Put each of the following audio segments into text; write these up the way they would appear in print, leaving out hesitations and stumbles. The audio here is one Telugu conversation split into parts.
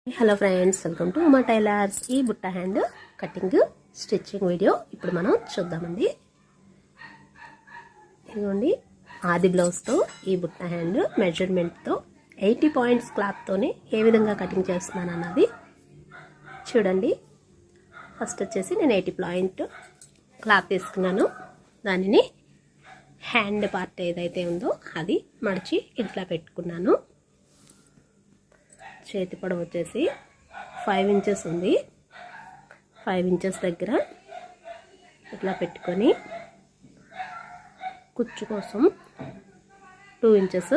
Hello friends, welcome to Uma tailors. ఈ బుట్ట హ్యాండ్ కటింగ్ స్టిచ్చింగ్ వీడియో ఇప్పుడు మనం చూద్దామండి. ఇదిగోండి, ఆది బ్లౌజ్తో ఈ బుట్ట హ్యాండ్ మెజర్మెంట్తో 80 పాయింట్స్ క్లాత్తోనే ఏ విధంగా కటింగ్ చేస్తున్నాను అన్నది చూడండి. ఫస్ట్ వచ్చేసి నేను 80 పాయింట్ క్లాత్ తీసుకున్నాను. దానిని హ్యాండ్ పార్ట్ ఏదైతే ఉందో అది మడిచి ఇట్లా పెట్టుకున్నాను. చేతి పొడవు వచ్చేసి 5 ఇంచెస్ ఉంది. 5 ఇంచెస్ దగ్గర ఇట్లా పెట్టుకొని కుచ్చు కోసం 2 ఇంచెస్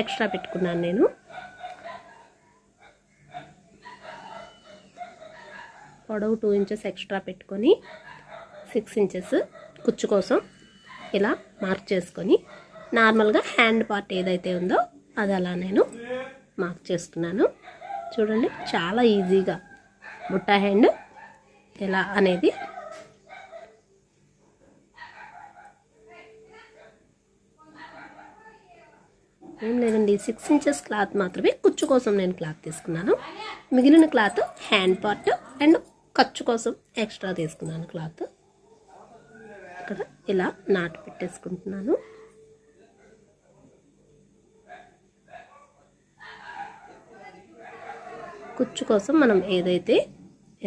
ఎక్స్ట్రా పెట్టుకున్నాను. నేను పొడవు 2 ఇంచెస్ ఎక్స్ట్రా పెట్టుకొని 6 ఇంచెస్ కుచ్చు కోసం ఇలా మార్క్ చేసుకొని నార్మల్గా హ్యాండ్ పార్ట్ ఏదైతే ఉందో అది అలా నేను మార్క్ చేసుకున్నాను. చూడండి, చాలా ఈజీగా బుట్ట హ్యాండ్ ఎలా అనేది ఏం లేదండి. 6 ఇంచెస్ క్లాత్ మాత్రమే కుచ్చు కోసం నేను క్లాత్ తీసుకున్నాను. మిగిలిన క్లాత్ హ్యాండ్ పార్ట్ అండ్ ఖర్చు కోసం ఎక్స్ట్రా తీసుకున్నాను క్లాత్. ఇక్కడ ఇలా నాటు పెట్టేసుకుంటున్నాను. కుచ్చు కోసం మనం ఏదైతే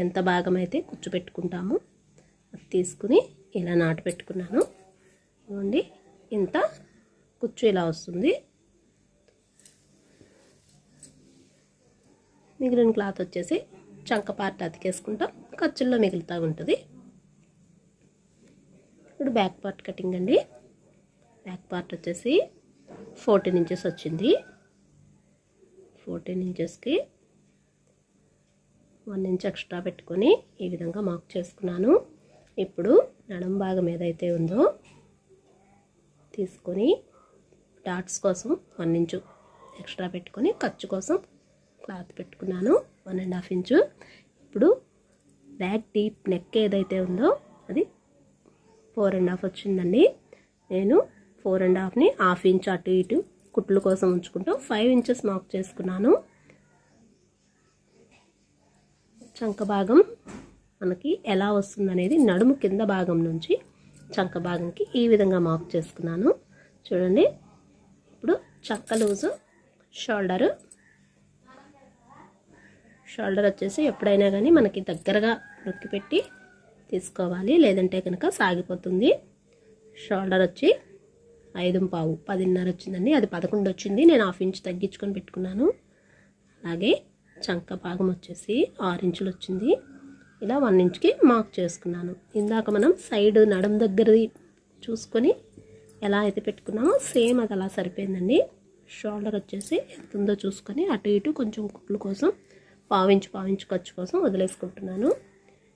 ఎంత భాగం అయితే కుచ్చు పెట్టుకుంటామో అది తీసుకుని ఇలా నాటు పెట్టుకున్నాను. ఇవ్వండి, ఇంత కుచ్చు ఇలా వస్తుంది. మిగిలిన క్లాత్ వచ్చేసి చంక పార్ట్ అతికేసుకుంటాం, ఖర్చుల్లో మిగులుతూ ఉంటుంది. ఇప్పుడు బ్యాక్ పార్ట్ కటింగ్ అండి. బ్యాక్ పార్ట్ వచ్చేసి 14 ఇంచెస్ వచ్చింది. 14 ఇంచెస్కి 1 ఇంచ్ ఎక్స్ట్రా పెట్టుకొని ఈ విధంగా మార్క్ చేసుకున్నాను. ఇప్పుడు నడుం భాగం ఏదైతే ఉందో తీసుకొని డాట్స్ కోసం 1 ఇంచు ఎక్స్ట్రా పెట్టుకొని ఖర్చు కోసం క్లాత్ పెట్టుకున్నాను 1.5 ఇంచు. ఇప్పుడు బ్యాక్ డీప్ నెక్ ఏదైతే ఉందో అది 4.5 వచ్చిందండి. నేను 4.5ని 1/2 ఇంచ్ అటు ఇటు కుట్లు కోసం ఉంచుకుంటూ 5 ఇంచెస్ మార్క్ చేసుకున్నాను. చంక భాగం మనకి ఎలా వస్తుందనేది నడుము కింద భాగం నుంచి చంక భాగంకి ఈ విధంగా మార్క్ చేసుకున్నాను. చూడండి, ఇప్పుడు చంక లూజు షోల్డర్ వచ్చేసి ఎప్పుడైనా కానీ మనకి దగ్గరగా నొక్కి పెట్టి తీసుకోవాలి, లేదంటే కనుక సాగిపోతుంది. షోల్డర్ వచ్చి 5.5 10.5 వచ్చిందండి. అది 11 వచ్చింది. నేను 1/2 ఇంచ్ తగ్గించుకొని పెట్టుకున్నాను. అలాగే చంక భాగం వచ్చేసి 6 ఇంచులు వచ్చింది. ఇలా 1 ఇంచ్కి మార్క్ చేసుకున్నాను. ఇందాక మనం సైడ్ నడుం దగ్గరది చూసుకొని ఎలా అయితే పెట్టుకున్నామో సేమ్ అది అలా సరిపోయిందండి. షోల్డర్ వచ్చేసి ఎంత ఉందో చూసుకొని అటు ఇటు కొంచెం కుట్లు కోసం 1/2 ఇంచ్ ఖర్చు కోసం వదిలేసుకుంటున్నాను.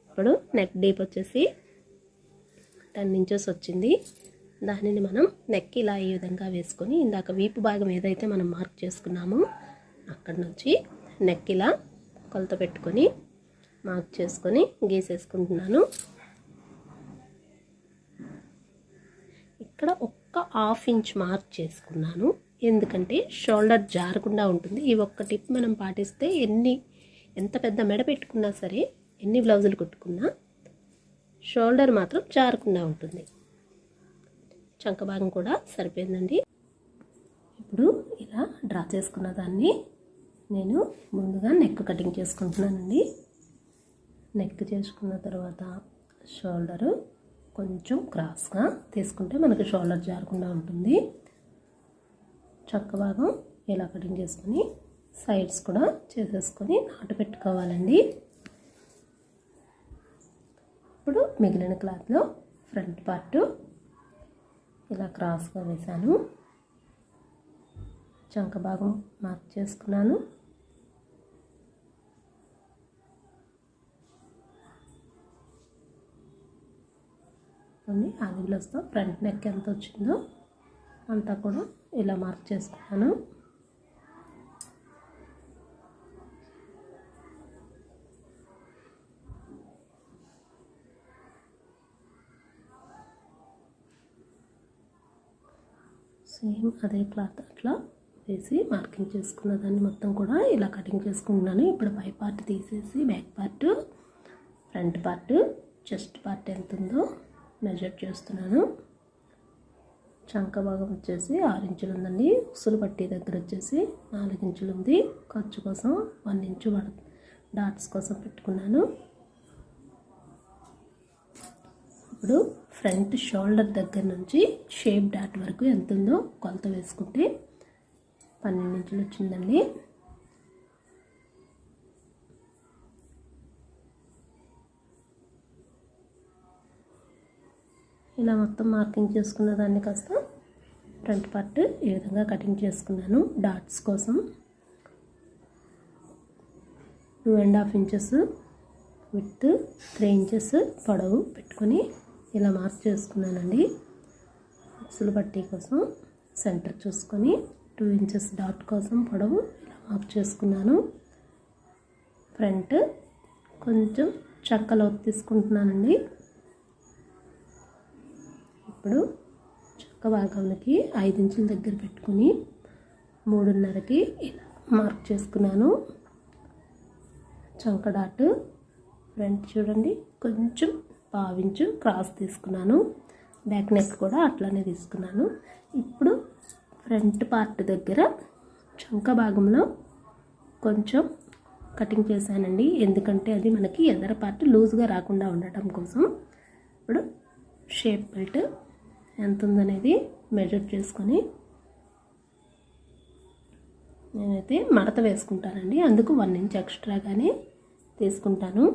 ఇప్పుడు నెక్ డీప్ వచ్చేసి 10 ఇంచెస్ వచ్చింది. దానిని మనం నెక్ ఇలా ఈ విధంగా వేసుకొని ఇందాక వీపు భాగం ఏదైతే మనం మార్క్ చేసుకున్నామో అక్కడి నుంచి నెక్ ఇలా కొలత పెట్టుకొని మార్క్ చేసుకొని గీసేసుకుంటున్నాను. ఇక్కడ ఒక్క 1/2 ఇంచ్ మార్క్ చేసుకున్నాను, ఎందుకంటే షోల్డర్ జారకుండా ఉంటుంది. ఈ ఒక్క టిప్ మనం పాటిస్తే ఎంత పెద్ద మెడ పెట్టుకున్నా సరే, ఎన్ని బ్లౌజులు కుట్టుకున్నా షోల్డర్ మాత్రం జారకుండా ఉంటుంది. చంక భాగం కూడా సరిపోయిందండి. ఇప్పుడు ఇలా డ్రా చేసుకున్న దాన్ని నేను ముందుగా నెక్ కటింగ్ చేసుకుంటున్నానండి. నెక్ చేసుకున్న తర్వాత షోల్డరు కొంచెం క్రాస్గా తీసుకుంటే మనకి షోల్డర్ జారకుండా ఉంటుంది. చక్క భాగం ఇలా కటింగ్ చేసుకొని సైడ్స్ కూడా చేసేసుకొని నాటు పెట్టుకోవాలండి. ఇప్పుడు మిగిలిన క్లాత్లో ఫ్రంట్ పార్ట్ ఇలా క్రాస్గా వేసాను. చంక భాగం మార్క్ చేసుకున్నాను. ఆది బ్లౌజ్తో ఫ్రంట్ నెక్ ఎంత వచ్చిందో అంతా కూడా ఇలా మార్క్ చేసుకున్నాను. సేమ్ అదే క్లాత్ అట్లా వేసి మార్కింగ్ చేసుకున్న దాన్ని మొత్తం కూడా ఇలా కటింగ్ చేసుకుంటున్నాను. ఇప్పుడు పై పార్ట్ తీసేసి back part, front part, chest part ఎంత ఉందో మెజర్ చేస్తున్నాను. చంక భాగం వచ్చేసి 6 ఇంచులు ఉందండి. ఉసులు పట్టి దగ్గర వచ్చేసి 4 ఇంచులు ఉంది. ఖర్చు కోసం 1 ఇంచు డాట్స్ కోసం పెట్టుకున్నాను. ఇప్పుడు ఫ్రంట్ షోల్డర్ దగ్గర నుంచి షేప్ డాట్ వరకు ఎంత ఉందో కొలత వేసుకుంటే 12 ఇంచులు వచ్చిందండి. ఇలా మొత్తం మార్కింగ్ చేసుకున్న దాన్ని కాస్త ఫ్రంట్ పార్ట్ ఈ విధంగా కటింగ్ చేసుకున్నాను. డాట్స్ కోసం 2.5 ఇంచెస్ విత్ 3 ఇంచెస్ పొడవు పెట్టుకొని ఇలా మార్క్ చేసుకున్నానండి. ఉక్సులు పట్టీ కోసం సెంటర్ చూసుకొని 2 ఇంచెస్ డాట్ కోసం పొడవు ఇలా మార్క్ చేసుకున్నాను. ఫ్రంట్ కొంచెం చక్కలో తీసుకుంటున్నానండి. ఇప్పుడు చక్క భాగానికి 5 ఇంచుల దగ్గర పెట్టుకుని 3.5కి ఇలా మార్క్ చేసుకున్నాను. చంక డాట్ ఫ్రంట్ చూడండి కొంచెం 1/2 ఇంచు క్రాస్ తీసుకున్నాను. బ్యాక్ నెక్ కూడా అట్లానే తీసుకున్నాను. ఇప్పుడు ఫ్రంట్ పార్ట్ దగ్గర చంక భాగంలో కొంచెం కటింగ్ చేశానండి. ఎందుకంటే అది మనకి ఎదర పార్ట్ లూజ్గా రాకుండా ఉండటం కోసం. ఇప్పుడు షేప్ బెల్ట్ ఎంత ఉందనేది మెజర్ చేసుకొని నేనైతే మడత వేసుకుంటానండి. అందుకు 1 ఇంచ్ ఎక్స్ట్రాగానే తీసుకుంటాను.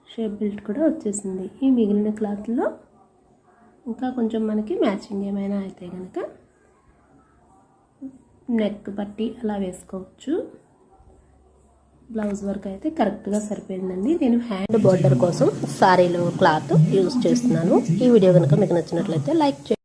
షేప్ బెల్ట్ కూడా వచ్చేసింది. ఈ మిగిలిన క్లాత్లో ఇంకా కొంచెం మనకి మ్యాచింగ్ ఏమైనా అయితే కనుక నెక్ పట్టి అలా వేసుకోవచ్చు. బ్లౌజ్ వర్క్ అయితే కరెక్ట్గా సరిపోయిందండి. నేను హ్యాండ్ బోర్డర్ కోసం సారీలో క్లాత్ యూజ్ చేస్తున్నాను. ఈ వీడియో కనుక మీకు నచ్చినట్లయితే లైక్ చేయండి.